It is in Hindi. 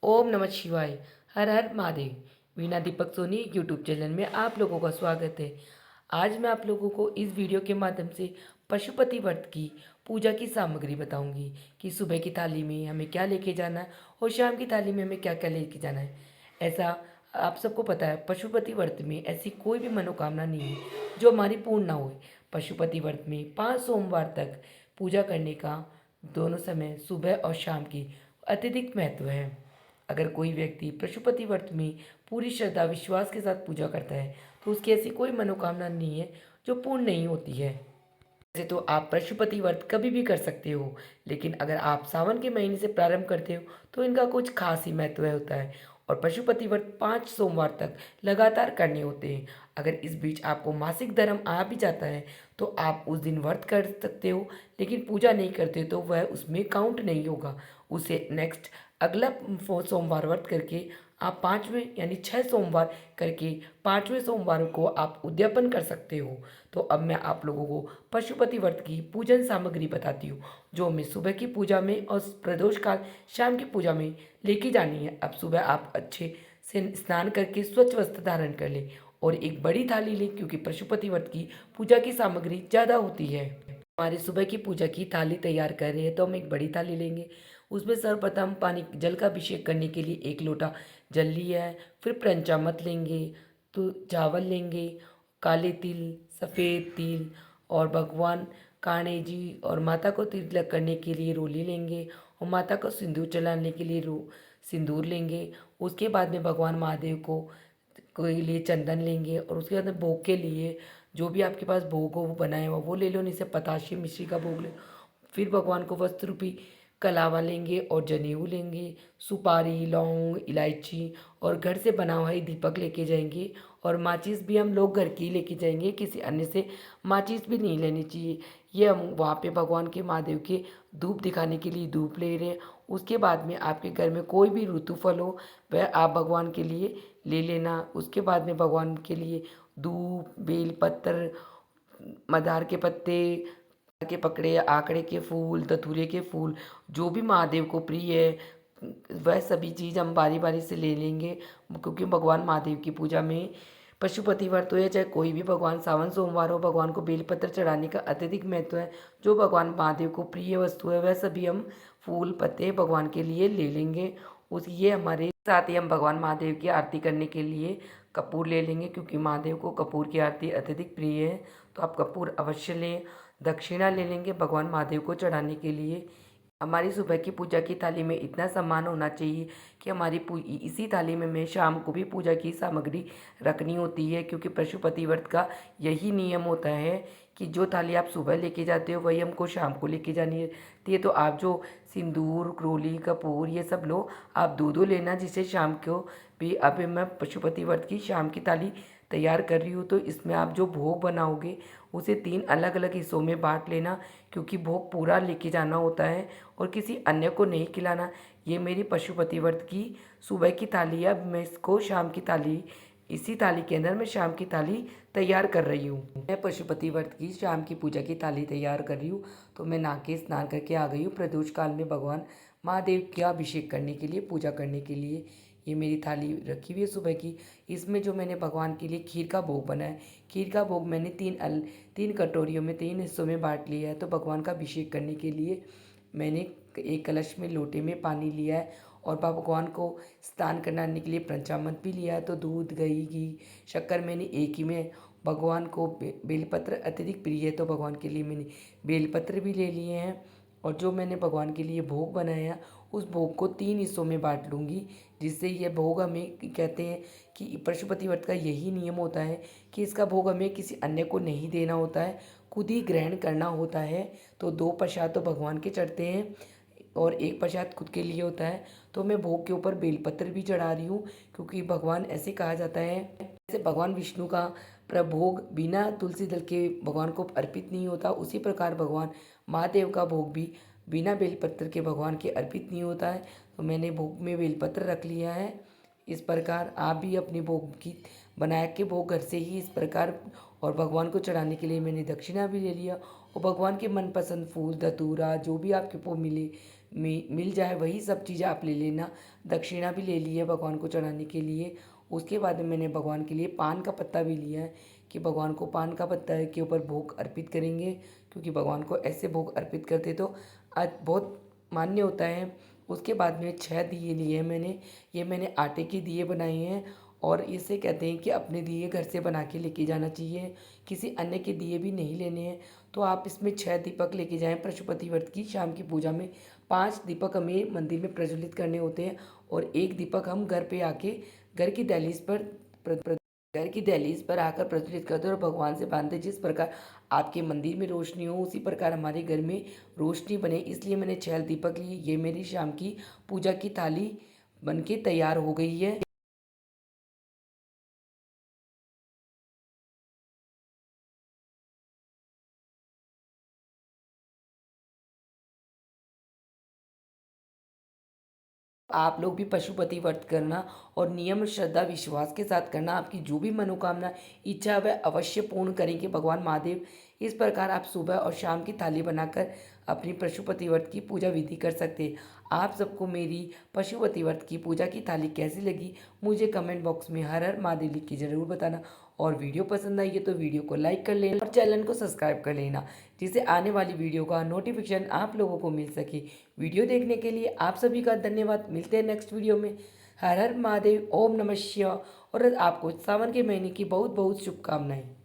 ओम नमः शिवाय। हर हर महादेव। वीणा दीपक सोनी यूट्यूब चैनल में आप लोगों का स्वागत है। आज मैं आप लोगों को इस वीडियो के माध्यम से पशुपति व्रत की पूजा की सामग्री बताऊंगी कि सुबह की थाली में हमें क्या लेके जाना है और शाम की थाली में हमें क्या क्या लेके जाना है। ऐसा आप सबको पता है, पशुपति व्रत में ऐसी कोई भी मनोकामना नहीं है जो हमारी पूर्ण ना हो। पशुपति व्रत में 5 सोमवार तक पूजा करने का दोनों समय सुबह और शाम की अत्यधिक महत्व है। अगर कोई व्यक्ति पशुपति व्रत में पूरी श्रद्धा विश्वास के साथ पूजा करता है तो उसकी ऐसी कोई मनोकामना नहीं है जो पूर्ण नहीं होती है। वैसे तो आप पशुपति व्रत कभी भी कर सकते हो, लेकिन अगर आप सावन के महीने से प्रारंभ करते हो तो इनका कुछ खास ही महत्व होता है और पशुपति व्रत 5 सोमवार तक लगातार करने होते हैं। अगर इस बीच आपको मासिक धर्म आ भी जाता है तो आप उस दिन व्रत कर सकते हो, लेकिन पूजा नहीं करते तो वह उसमें काउंट नहीं होगा। उसे नेक्स्ट अगला सोमवार व्रत करके आप 5वें यानी 6 सोमवार करके 5वें सोमवार को आप उद्यापन कर सकते हो। तो अब मैं आप लोगों को पशुपति व्रत की पूजन सामग्री बताती हूँ जो हमें सुबह की पूजा में और प्रदोष काल शाम की पूजा में लेके जानी है। अब सुबह आप अच्छे से स्नान करके स्वच्छ वस्त्र धारण कर लें और एक बड़ी थाली लें, क्योंकि पशुपति व्रत की पूजा की सामग्री ज़्यादा होती है। हमारी सुबह की पूजा की थाली तैयार कर रहे हैं तो हम एक बड़ी थाली लेंगे। उसमें सर्वप्रथम पानी जल का अभिषेक करने के लिए 1 लोटा जल लिया है। फिर पंचामृत लेंगे, तो चावल लेंगे, काले तिल, सफ़ेद तिल और भगवान कान्हे जी और माता को तिलक करने के लिए रोली लेंगे और माता को सिंदूर चढ़ाने के लिए सिंदूर लेंगे। उसके बाद में भगवान महादेव को के लिए चंदन लेंगे और उसके बाद में भोग के लिए जो भी आपके पास भोग हो वो बनाया हुआ वो ले लो, नहीं से पताशे मिश्री का भोग ले। फिर भगवान को वस्त्र रूपी कलावा लेंगे और जनेऊ लेंगे, सुपारी, लौंग, इलायची और घर से बना हुआ ही दीपक लेके जाएंगे। और माचिस भी हम लोग घर की लेके जाएंगे, किसी अन्य से माचिस भी नहीं लेनी चाहिए। ये हम वहाँ पे भगवान के महादेव के धूप दिखाने के लिए धूप ले रहे हैं। उसके बाद में आपके घर में कोई भी ऋतु फल हो वह आप भगवान के लिए ले लेना। उसके बाद में भगवान के लिए धूप, बेल पत्र, मंदार के पत्ते के पकड़े, आंकड़े के फूल, धतूरे के फूल, जो भी महादेव को प्रिय है वह सभी चीज़ हम बारी बारी से ले लेंगे, क्योंकि भगवान महादेव की पूजा में पशुपति व्रत हो या चाहे कोई भी भगवान सावन सोमवार हो, भगवान को बेलपत्र चढ़ाने का अत्यधिक महत्व है। जो भगवान महादेव को प्रिय वस्तु है वह सभी हम फूल पत्ते भगवान के लिए ले लेंगे। उस ये हमारे साथ ही हम भगवान महादेव की आरती करने के लिए कपूर ले लेंगे, क्योंकि महादेव को कपूर की आरती अत्यधिक प्रिय है। तो आप कपूर अवश्य लें। दक्षिणा ले लेंगे भगवान महादेव को चढ़ाने के लिए। हमारी सुबह की पूजा की थाली में इतना सामान होना चाहिए कि हमारी इसी थाली में मैं शाम को भी पूजा की सामग्री रखनी होती है, क्योंकि पशुपति व्रत का यही नियम होता है कि जो थाली आप सुबह लेके जाते हो वही हमको शाम को लेके जानी है। तो आप जो सिंदूर, क्रोली, कपूर ये सब लो, आप दो दो लेना, जिससे शाम को भी अब मैं पशुपति व्रत की शाम की थाली तैयार कर रही हूँ। तो इसमें आप जो भोग बनाओगे उसे 3 अलग अलग हिस्सों में बांट लेना, क्योंकि भोग पूरा लेके जाना होता है और किसी अन्य को नहीं खिलाना। ये मेरी पशुपति व्रत की सुबह की थाली है। अब मैं इसको शाम की थाली, इसी थाली के अंदर मैं शाम की थाली तैयार कर रही हूँ। मैं पशुपति व्रत की शाम की पूजा की थाली तैयार कर रही हूँ। तो मैं नहा के स्नान करके आ गई हूँ प्रदोष काल में भगवान महादेव का अभिषेक करने के लिए, पूजा करने के लिए। ये मेरी थाली रखी हुई है सुबह की। इसमें जो मैंने भगवान के लिए खीर का भोग बनाया है, खीर का भोग मैंने 3 कटोरियों में 3 हिस्सों में बांट लिया है। तो भगवान का अभिषेक करने के लिए मैंने एक कलश में लोटे में पानी लिया है और भगवान को स्नान कराने के लिए पंचामृत भी लिया है। तो दूध, दही, घी, शक्कर मैंने एक ही में। भगवान को बेलपत्र अत्यधिक प्रिय है तो भगवान के लिए मैंने बेलपत्र भी ले लिए हैं। और जो मैंने भगवान के लिए भोग बनाया उस भोग को 3 हिस्सों में बांट लूँगी, जिससे यह भोग हमें कहते हैं कि पशुपति व्रत का यही नियम होता है कि इसका भोग हमें किसी अन्य को नहीं देना होता है, खुद ही ग्रहण करना होता है। तो 2 प्रसाद तो भगवान के चढ़ते हैं और 1 प्रसाद खुद के लिए होता है। तो मैं भोग के ऊपर बेलपत्र भी चढ़ा रही हूँ, क्योंकि भगवान ऐसे कहा जाता है, जैसे भगवान विष्णु का प्रभोग बिना तुलसी दल के भगवान को अर्पित नहीं होता, उसी प्रकार भगवान महादेव का भोग भी बिना बेलपत्र के भगवान के अर्पित नहीं होता है। तो मैंने भोग में बेलपत्र रख लिया है। इस प्रकार आप भी अपने भोग की बना के भोग घर से ही इस प्रकार, और भगवान को चढ़ाने के लिए मैंने दक्षिणा भी ले लिया और भगवान के मनपसंद फूल, धतूरा, जो भी आपके को मिले, मिल जाए वही सब चीज़ें आप ले लेना। दक्षिणा भी ले ली है भगवान को चढ़ाने के लिए। उसके बाद में मैंने भगवान के लिए पान का पत्ता भी लिया है कि भगवान को पान का पत्ता के ऊपर भोग अर्पित करेंगे, क्योंकि भगवान को ऐसे भोग अर्पित करते तो आज बहुत मान्य होता है। उसके बाद में 6 दिए लिए हैं मैंने। ये मैंने आटे के दिए बनाए हैं और इसे कहते हैं कि अपने दिए घर से बना के लेके जाना चाहिए, किसी अन्य के दिए भी नहीं लेने हैं। तो आप इसमें 6 दीपक लेके जाएं पशुपति व्रत की शाम की पूजा में। 5 दीपक हमें मंदिर में प्रज्वलित करने होते हैं और 1 दीपक हम घर पे आके घर की दहलीज पर घर की दहलीज पर आकर प्रज्वलित करते हैं और भगवान से बांधते। जिस प्रकार आपके मंदिर में रोशनी हो उसी प्रकार हमारे घर में रोशनी बने, इसलिए मैंने 6 दीपक लिए। ये मेरी शाम की पूजा की थाली बनके तैयार हो गई है। आप लोग भी पशुपति व्रत करना और नियम श्रद्धा विश्वास के साथ करना। आपकी जो भी मनोकामना इच्छा है वह अवश्य पूर्ण करेंगे भगवान महादेव। इस प्रकार आप सुबह और शाम की थाली बनाकर अपनी पशुपति व्रत की पूजा विधि कर सकते हैं। आप सबको मेरी पशुपति व्रत की पूजा की थाली कैसी लगी मुझे कमेंट बॉक्स में हर हर महादेव लिख के ज़रूर बताना। और वीडियो पसंद आई है तो वीडियो को लाइक कर लेना और चैनल को सब्सक्राइब कर लेना, जिससे आने वाली वीडियो का नोटिफिकेशन आप लोगों को मिल सके। वीडियो देखने के लिए आप सभी का धन्यवाद। मिलते हैं नेक्स्ट वीडियो में। हर हर महादेव, ओम नमः शिवाय। और आपको सावन के महीने की बहुत बहुत शुभकामनाएं।